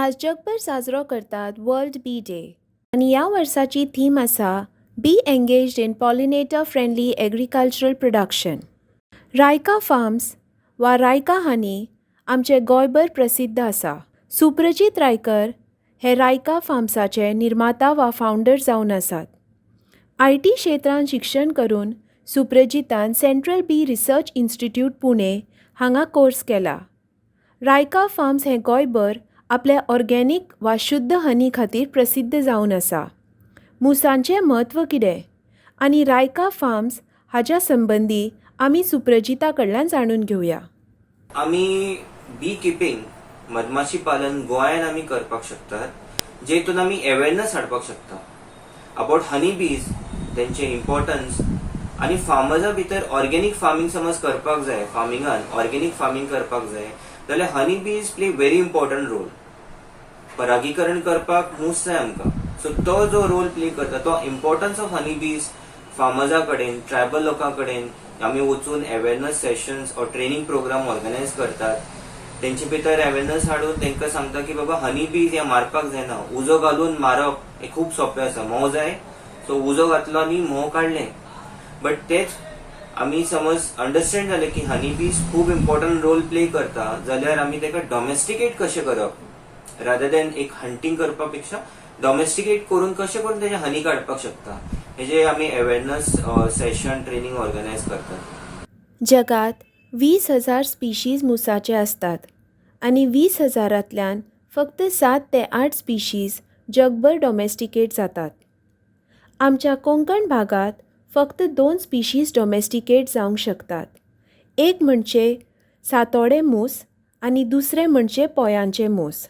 आज जगभर साजरो करतात वर्ल्ड बी डे आणि या वर्साची थीम आसा be engaged in pollinator friendly agricultural production. Raika farms वा रायका हनी आमचे गोंयभर प्रसिद्ध आसा. सुप्रजीत रायकर हे रायका फार्म्साचे निर्माता वा फावंडर जावन आसात. IT क्षेत्रांत शिक्षण करून सुप्रजितान सेंट्रल बी रिसर्च इन्स्टिट्यूट पुणे हांगा कोर्स केला. रायका फार्म्स हे गोंयभर आपल्या ऑर्गेनिक वा शुद्ध हनी खातीर प्रसिद्ध जावन आसा. मुसांचें म्हत्व कितें आनी रायका फार्म्स हाच्या संबंदी आमी सुप्रजिता कडल्यान जाणून घेवया. आमी बी किपिंग मधमाशी पालन गोंयान आमी करपाक शकतात, जेतून आमी अवेअरनेस हाडपाक शकता अबाउट हनी बीज, तेंचे इम्पॉर्टन्स आनी फार्मर्सा भितर ऑर्गेनिक फार्मिंग समज करपाक जाय, फार्मिंगान ऑर्गेनिक फार्मिंग करपाक जाय जाल्यार हनी बीज प्ले व्हेरी इम्पॉर्टंट रोल. परागीकरण करपाक मूस जाय आमकां, सो तो जो रोल प्ले करता तो इम्पॉर्टन्स ऑफ हनी बीज फार्मर्सा कडेन, ट्रायबल लोकां कडेन आमी वचून अवेअरनेस सेशन्स और ट्रेनिंग प्रोग्राम ऑर्गनायज करतात. तेंचे भितर अवेअरनेस हाडून तेंकां सांगता की बाबा हनी बीज हे मारपाक जायना, उजो घालून मारप हे खूब सोंपें आसा. मोव जाय सो उजो घातलो आनी मोव काडलें. बट तेच आमी समज अंडरस्टँड जालें की हनी बीज खूब इम्पॉर्टंट रोल प्ले करता जाल्यार आमी तेका डॉमेस्टिकेट कशें करप, रादर दॅन एक हंटिंग करपा पेक्षा डॉमेस्टिकेट करून कशें करून तेजे हनी काडपाक शकता हेजे आमी अवेअरनेस सेशन ट्रेनिंग ऑर्गनायज करतात. जगात 20,000 स्पिशीज मुसाचे असतात आणि 20,000तल्यान फक्त 7 ते 8 स्पिशीज जगभर डॉमेस्टिकेट जातात. आमच्या कोंकण भागात फक्त 2 स्पिशीज डॉमेस्टिकेट जावंक शकतात. एक म्हणजे सातोडे मूस आणि दुसरे म्हणजे पोयांचे मूस.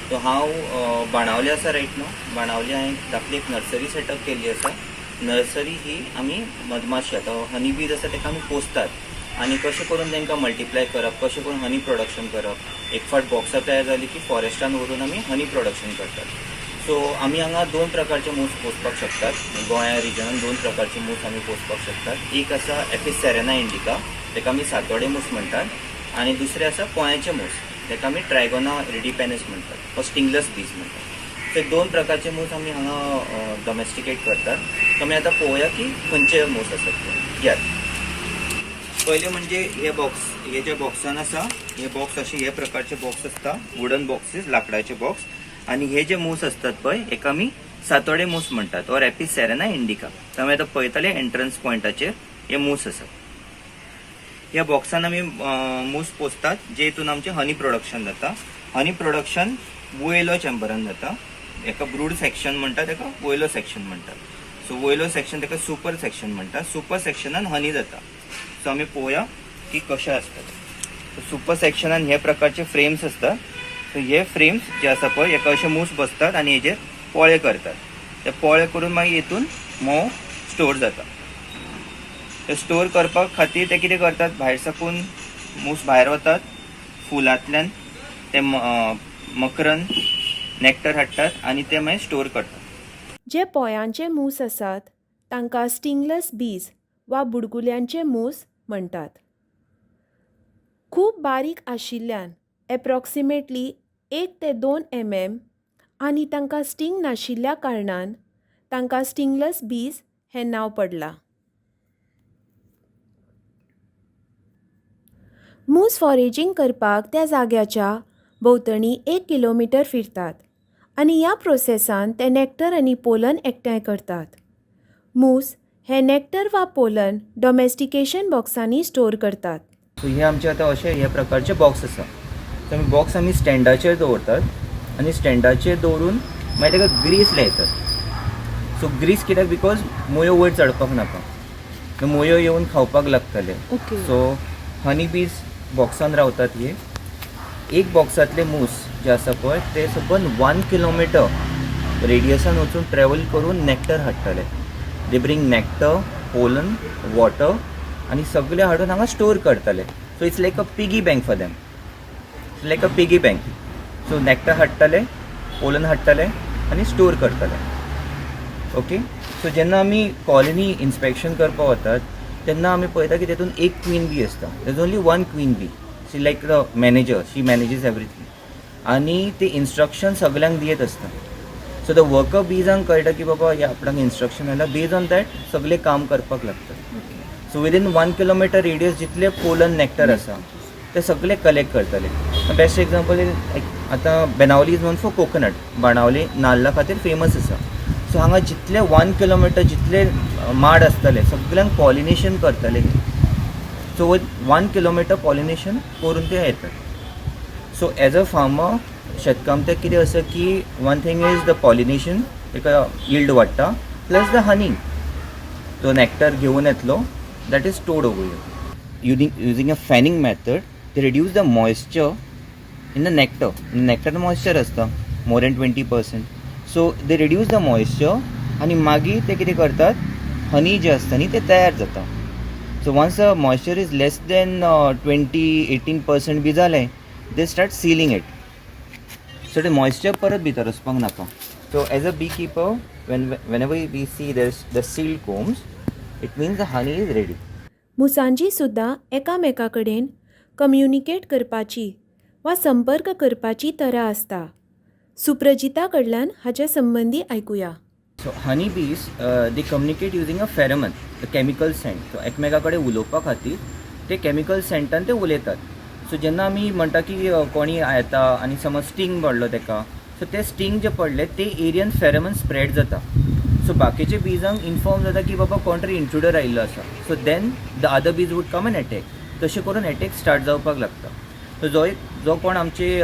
सो हांव बाणावले आसा रायट न्हू. बाणावले हांवें धाकली एक नर्सरी सेटअप केल्ली आसा. नर्सरी ही आमी मधमाशी आतां हनी बीज आसा तेका आमी पोसतात आनी कशें करून तांकां मल्टिप्लाय करप, कशें करून हनी प्रोडक्शन करप. एक फावट बॉक्सां तयार जाली की फॉरेस्टान व्हरून आमी हनी प्रोडक्शन करतात. सो आमी हांगा 2 प्रकारचे मूस पोसपाक शकतात. गोंया रिजनान 2 प्रकारचे मूस आमी पोसपाक शकतात. एक आसा एपिस सेरेना इंडिका, तेका आमी सातोडे मूस म्हणटात, आनी दुसरे आसा पोयांचे मूस, तेका आमी ट्रायगोना रिडिपेनस म्हणटात, वा स्टिंगलेस बीज म्हणटात. ते 2 प्रकारचे मूस आमी हांगा डॉमेस्टिकेट करतात. आमी आतां पळोवया की खंयचे मूस आसात ते. यात पयले म्हणजे हे जे बॉक्सान आसा, हे बॉक्स अशे हे प्रकारचे बॉक्स आसता, वुडन बॉक्सीस, लाकडाचे बॉक्स. आणि हे जे मूस असतात पळय हेका आमी सातोडे मूस म्हणटात, ऑर एपिस सेरेना इंडिका. आमी आतां पळयतले एंट्रन्स पॉयंटाचेर हे मूस आसात. ह्या बॉक्सान आमी मूस पोसतात, जेतून आमचे हनी प्रोडक्शन जाता. हनी प्रोडक्शन वयलो चॅम्बरान जाता. हेका ब्रूड सेक्शन म्हणटात, तेका वयलो सेक्शन म्हणटात. सो वयलो सेक्शन तेका सुपर सेक्शन म्हणटात. सुपर सेक्शनान हनी जाता. सो आमी पळोवया की कशें आसता. सुपर सेक्शनान हे प्रकारचे फ्रेम्स असतात. सो हे फ्रेम्स जे आसा पळय हेका अशे मूस बसतात आनी हेजेर पोळे करतात. ते पोळे करून मागीर हेतून मोव स्टोर जाता. ते स्टोर करपा खातीर ते कितें करतात, भायर साकून मूस भायर वतात, फुलांतल्यान ते मकरन नॅक्टर हाडटात आनी ते मागीर स्टोर करतात. जे पोयांचे मूस आसात तांकां स्टिंगलेस बीज वा बुडकुल्यांचे मूस म्हणटात. खूब बारीक आशिल्ल्यान एप्रॉक्सिमेटली 1 ते 2 mm आनी तांकां स्टिंग नाशिल्ल्या कारणान तांकां स्टिंगलेस बीज हें नांव पडलां. मूस फॉरेजिंग करपाक त्या जाग्याच्या भोंवतणी 1 किलोमीटर फिरतात आनी ह्या प्रोसेसान ते नॅक्टर आनी पोलन एकठांय करतात. मूस हे नॅक्टर वा पोलन डॉमेस्टिकेशन बॉक्सांनी स्टोर करतात. सो हे आमचे आतां अशे हे प्रकारचे बॉक्स आसा. सो आमी बॉक्स आमी स्टँडाचेर दवरतात आनी स्टँडाचेर दवरून मागीर तेका ग्रीस लायतात. सो ग्रीस कित्याक, बिकॉज मोयो वयर चडपाक नाका, मोयो येवन खावपाक लागतले. सो हनी बीज बॉक्सान रावतात. हे एक बॉक्सांतले मूस जे आसा पळय ते सबंद 1 किलोमीटर रेडियसान वचून ट्रॅवल करून नॅक्टर हाडटले. They bring nectar, pollen, water आनी सगळे हाडून हांगा स्टोर करतले. So it's like a piggy bank for them, like a piggy bank. So nectar हाडटले, पोलन हाडटले आनी स्टोर करतले. ओके. सो जेन्ना आमी कॉलनी इन्स्पेक्शन करपाक वतात तेन्ना आमी पळयता की तेतून एक क्वीन बी आसता. There is only 1 queen bee. She like the manager, she manages everything. आणि ते इन्स्ट्रक्शन सगळ्यांक दियत असता. सो द वर्कर बीजांक कळटा की बाबा हे आपणाक इन्स्ट्रक्शन आयला, बेज ऑन दॅट सगळे काम करपाक लागतात. सो विदीन 1 किलोमीटर रेडियस जितले पोलन नॅक्टर आसा ते सगळे कलेक्ट करतले. बेस्ट एक्झाम्पल आतां Benaulim is known for coconut. Benaulim नाल्ला खातीर फेमस आसा. सो हांगा जितले 1 किलोमीटर जितले माड आसतले सगळ्यांक पॉलिनेशन करतले. सो 1 किलोमीटर पॉलिनेशन करून ते येतात. सो एज अ फार्मर शेतकामत्याक कितें आसा की one thing is the pollination, तेका यील्ड वाडटा, प्लस द हनी तो नॅक्टर घेवन येतलो that is stored over here. Using a fanning method ते reduce the moisture in the nectar. Nectar moisture आसता more than 20%. So they reduce the moisture आनी मागीर ते कितें करतात, हनी जे आसता न्ही ते तयार जाता. So once the moisture is less than 20-18% बी जालें, they start sealing it. So ते मॉइश्चर परत भितर वचपाक नाका. So as a bee keeper whenever we see the sealed combs, it means the honey is ready. मुसांजी सुद्दां एकामेका कडेन कम्युनिकेट करपाची वा संपर्क करपाची तरा आसता. सुप्रजिता कडल्यान हाचे संबंदी आयकुया. So honey bees they communicate using a pheromone, the chemical scent. So एकमेका कडेन उलोवपा खातीर ते chemical scentन ते उलयतात. सो जेन्ना आमी म्हणटा की कोणी येता आनी समज स्टिंग पडलो तेका, सो ते स्टिंग जे पडले ते एरियन फेरोमोन स्प्रेड जाता. सो बाकीचे बीजांक इन्फॉर्म जाता की बाबा कोण तरी इंट्रुडर आयिल्लो आसा. सो देन द अदर बीज वूड कम एन अटॅक. तशें करून अटॅक स्टार्ट जावपाक लागता. सो जो कोण आमचे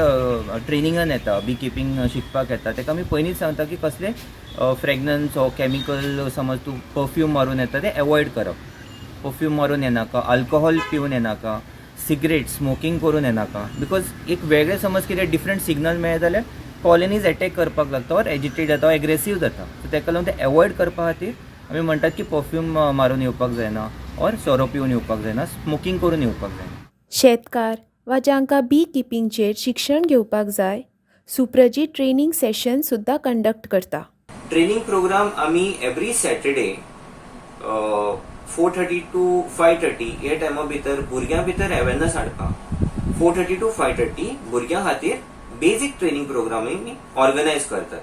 ट्रेनिंगान येता, बी किपींग शिकपाक येता, ताका आमी पयलींच सांगता की कसले फ्रेग्रन्स ओ केमिकल समज तूं परफ्यूम मारून येता ते एवॉयड करप. परफ्यूम मारून येनाका, अल्कोहॉल पिवन येनाका, सिगरेट स्मोकिंग करून येनाका. बिकॉज एक वेगळे समज कितें डिफरंट सिग्नल मेळ्ळे जाल्यार कॉलनीज अटॅक करपाक लागता ऑर एजिटेट जाता, एग्रेसीव जाता. सो ताका लागून ते एवॉयड करपा खातीर आमी म्हणटात की परफ्यूम मारून येवपाक जायना, ऑर सोरो पिवन येवपाक जायना, स्मोकिंग करून येवपाक जायना. शेतकार वा जांकां बी किपींगचेर शिक्षण घेवपाक जाय, सुप्रजीत ट्रेनिंग सेशन सुद्दां कंडक्ट करता. ट्रेनिंग प्रोग्राम आमी एवरी सॅटर्डे 4:30 to 5:30 हे टायमा भितर भुरग्यां भितर अवेरनेस हाडपाक 4:30 to 5:30 भुरग्यां खातीर बेसिक ट्रेनिंग प्रोग्राम ऑर्गनायज करतात.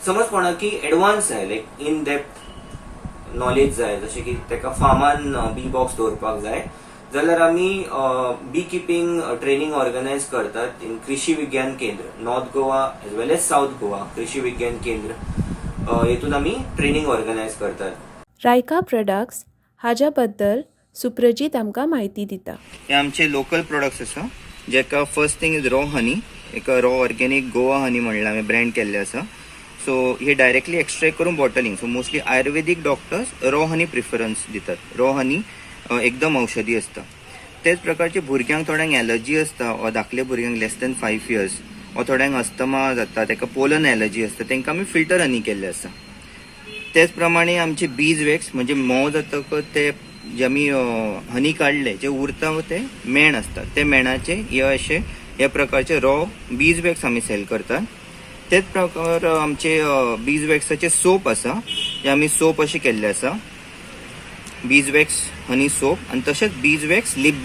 समज कोणाक की एडवान्स जाय, लायक इन डेप्थ नॉलेज जाय, जशें की ताका फार्मान बी बॉक्स दवरपाक जाय, जाल्यार आमी बी किपींग ट्रेनिंग ऑर्गनायज करतात इन कृषी विज्ञान केंद्र नॉर्थ गोवा एज वेल एज साऊथ गोवा. कृषी विज्ञान केंद्र हेतून आमी ट्रेनिंग ऑर्गनायज करतात. रायका प्रोडक्ट्स हाज्या बद्दल सुप्रजीत आमकां म्हायती दिता. हे आमचे लोकल प्रोडक्ट्स आसा, जेका फर्स्ट थिंग इज रॉ हनी. एक रॉ ऑर्गेनिक गोवा हनी म्हणलें हांवें ब्रँड केल्लें आसा. सो हे डायरेक्टली एक्स्ट्रॅक्ट करून बॉटलिंग. सो मोस्टली आयुर्वेदीक डॉक्टर्स रॉ हनी प्रिफरन्स दितात. रॉ हनी एकदम औषधी असता. तेच प्रकारचे भुरग्यांक थोड्यांक एलर्जी असता, वा धाकले भुरग्यांक लेस दॅन 5 years, वा थोड्यांक अस्थमा जाता, ताका पोलन एलर्जी असता, तांकां आमी फिल्टर हनी केल्ले आसा. तेच प्रमाणे आमचे बीज वॅक्स म्हणजे मोव जातकच ते जे आमी हनी काडले जे उरता ते मेण असतात, ते मेणाचे हे प्रकारचे रॉ बीज वॅक्स आमी सेल करतात. तेच प्रकार आमचे बीज वॅक्साचे सोप आसा, जे आमी सोप अशें केल्ले आसा, बीज वॅक्स हनी सोप. आनी तशेंच बीज वॅक्स लिप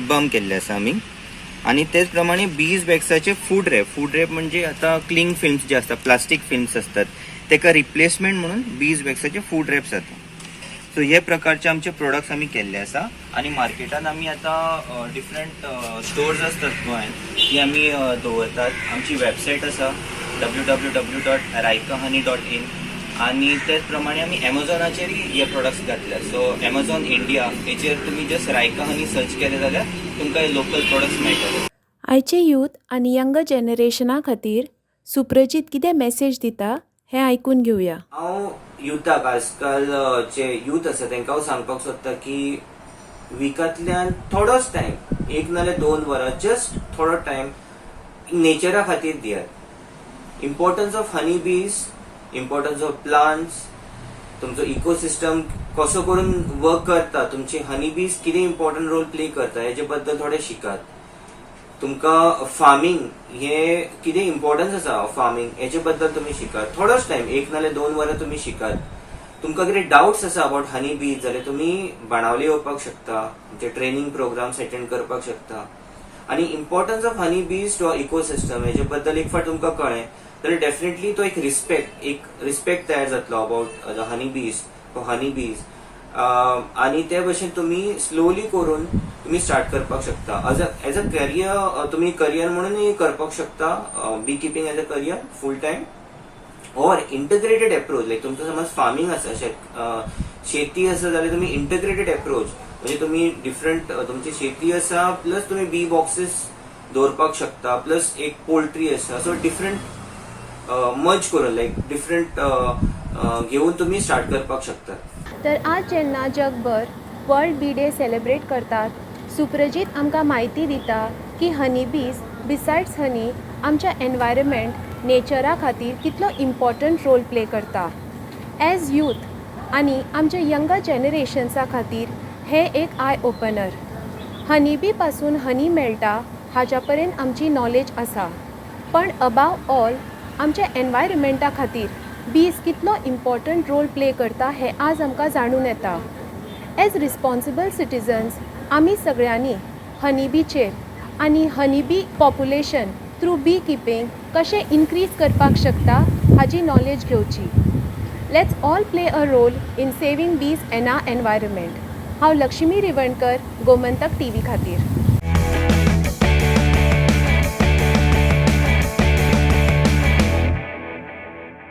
बाम केल्ले आसा आमी. आणि तेच प्रमाणे बीज वॅक्साचे फूड रॅप म्हणजे आता क्लिंग फिल्म्स जे असतात, प्लास्टिक फिल्म्स असतात, तेका रिप्लेसमेंट म्हणून बीज वॅक्साचे फूड रॅप्स जाता. सो हे प्रकारचे आमचे प्रोडक्ट्स आमी केल्ले आसा. आणि मार्केटान आमी आता डिफरंट स्टोर्स असतात गोंयांत, ती आमी दवरतात. आमची वेबसायट आसा www.raikahoney.in. आणि तेच प्रमाणे आमी एमेझॉनाचेरय हे प्रोडक्ट्स घातल्या. सो एमेझॉन इंडिया हेचेर तुमी जस्ट रायका हनी सर्च केले जाल्यार तुमकां हे लोकल प्रोडक्ट्स मेळटले. आयचे यूथ आनी यंग जनरेशना खातीर सुप्रजीत कितें मेसेज दिता हें आयकून घेवया. हांव युथाक आजकाल जे यूथ आसा तांकां हांव सांगपाक सोदता की विकांतल्यान थोडोच टायम, 1 नाल्यार 2 वरां, जस्ट थोडो टायम नेचरा खातीर दियात. इम्पॉर्टन्स ऑफ हनी बीज, इम्पॉर्टन्स ऑफ प्लांट्स, तुमचो इकोसिस्टम कसो करून वर्क करता, तुमची हनी बीज कितें इम्पॉर्टंट रोल प्ले करता हेजे बद्दल थोडे शिकात. तुमकां फार्मिंग हे कितें इम्पॉर्टन्स आसा फार्मिंग हेजे बद्दल तुमी शिकात. थोडोच टायम, 1 नाल्यार 2 वरां तुमी शिकात. तुमकां कितें डाउट्स आसा अबाउट हनी बीज जाल्यार तुमी बाणावले येवपाक शकता, तुमचे ट्रेनिंग प्रोग्राम्स अटेंड करपाक शकता. आणि इम्पॉर्टन्स ऑफ हनी बीज टू इकोसिस्टम हेजे बद्दल एक फावट तुमकां कळ्ळें जाल्यार डेफिनेटली तो एक रिस्पेक्ट तयार जातलो अबाउट द हनी बीज फॉर हनी बीज आणि ते भशेन तुम्ही स्लोली करून तुम्ही स्टार्ट करपाक शकता एज अ करियर तुम्ही करियर म्हणून करपाक शकता bee keeping as a career full time और इंटग्रेटेड अप्रोच लाईक तुमचं समज फार्मिंग आसा शेती आसा जाल्यार तुम्ही इंटग्रेटेड अप्रोच म्हणजे तुम्ही डिफरंट तुमची शेती आसा प्लस तुम्ही बी बॉक्सेस दवरपाक शकता प्लस एक पोल्ट्री आसा सो डिफरंट मर्ज करून लाईक डिफरंट घेऊन तुम्ही स्टार्ट करपाक शकता. तर आज जेन्ना जगभर वर्ल्ड बी डे सेलिब्रेट करतात, सुप्रजीत आमकां म्हायती दिता की हनी बीज बिसायड्स हनी आमच्या एनवायरमेंट नेचरा खातीर कितलो इम्पॉर्टंट रोल प्ले करता. एज यूथ आनी आमच्या यंगर जनरेशन्सा खातीर हे एक आय ओपनर. हनी बी पासून हनी मेळटा हाच्या पर्यंत आमची नॉलेज आसा, पण अबाव ऑल आमच्या एनवायरमेंटा खातीर बीज कितलो इम्पॉर्टंट रोल प्ले करता हे आज आमकां जाणून येता. एज रिस्पॉन्सिबल सिटिजन्स आमी सगळ्यांनी हनी बीचेर आनी honey bee population through bee keeping कशें इनक्रीज करपाक शकता हाची नॉलेज घेवची. Let's all play a role in saving bees in our environment. हांव लक्ष्मी रिवणकर, गोमंतक TV खातीर.